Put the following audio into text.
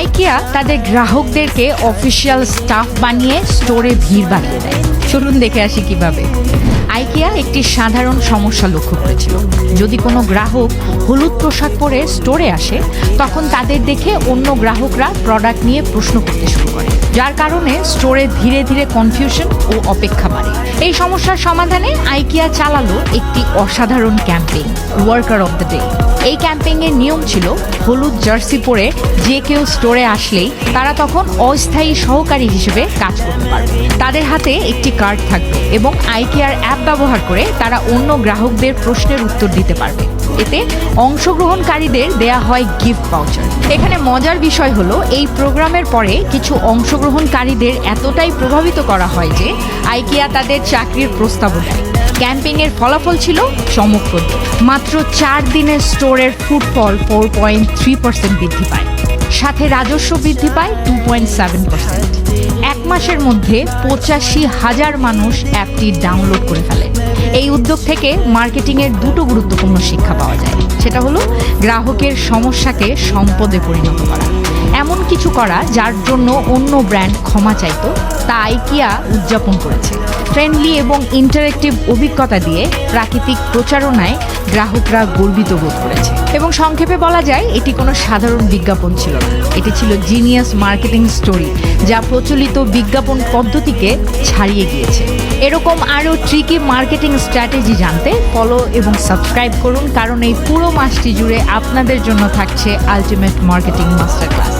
IKEA তাদের গ্রাহকদেরকে official staff বানিয়ে স্টোরে ভিড় বাড়িয়ে দেয়। চলুন দেখে আসি কিভাবে। আইকিয়া একটি সাধারণ সমস্যা লক্ষ্য করেছিল। যদি কোনো গ্রাহক হলুদ পোশাক পরে স্টোরে আসে, তখন তাদের দেখে অন্য গ্রাহকরা প্রোডাক্ট নিয়ে প্রশ্ন করতে শুরু করে, যার কারণে স্টোরে ধীরে ধীরে কনফিউশন ও অপেক্ষা বাড়ে। এই সমস্যার সমাধানে আইকিয়া চালালো একটি অসাধারণ campaign, worker of the day. এই ক্যাম্পেইনের নিয়ম ছিল, হলুদ জার্সি পরে যে কেউ স্টোরে আসলেই তারা তখন অস্থায়ী সহকারী হিসেবে কাজ করতে পারবে। তাদের হাতে একটি কার্ড থাকবে এবং আইকিয়ার অ্যাপ ব্যবহার করে তারা অন্য গ্রাহকদের প্রশ্নের উত্তর দিতে পারবে। এতে অংশগ্রহণকারীদের দেয়া হয় গিফট ভাউচার। এখানে মজার বিষয় হলো, এই প্রোগ্রামের পরে কিছু অংশগ্রহণকারীদের এতটাই প্রভাবিত করা হয় যে আইকিয়া তাদের চাকরির প্রস্তাবও দেয়। ক্যাম্পেইনের ফলাফল ছিল চমকপ্রদ। মাত্র 4 দিনে স্টোরের ফুটফল 4.3% বৃদ্ধি পায়, সাথে রাজস্ব বৃদ্ধি পায় 2.7%। 1 মাসের মধ্যে 85,000 মানুষ অ্যাপটি ডাউনলোড করে ফেলে। এই উদ্যোগ থেকে মার্কেটিংয়ের দুটো গুরুত্বপূর্ণ শিক্ষা পাওয়া যায়। সেটা হলো গ্রাহকের সমস্যাকে সম্পদে পরিণত করা, এমন কিছু করা যার জন্য অন্য ব্র্যান্ড ক্ষমা চাইতো, তা আইকিয়া উদযাপন করেছে। ফ্রেন্ডলি এবং ইন্টারেক্টিভ অভিজ্ঞতা দিয়ে প্রাকৃতিক প্রচারণায় গ্রাহকরা গর্বিত বোধ করেছে। এবং সংক্ষেপে বলা যায়, এটি কোনো সাধারণ বিজ্ঞাপন ছিল না, এটি ছিল জিনিয়াস মার্কেটিং স্টোরি, যা প্রচলিত বিজ্ঞাপন পদ্ধতিকে ছাড়িয়ে গিয়েছে। এরকম আরও ট্রিকি মার্কেটিং স্ট্র্যাটেজি জানতে ফলো এবং সাবস্ক্রাইব করুন, কারণ এই পুরো মাসটি জুড়ে আপনাদের জন্য থাকছে আলটিমেট মার্কেটিং মাস্টার ক্লাস।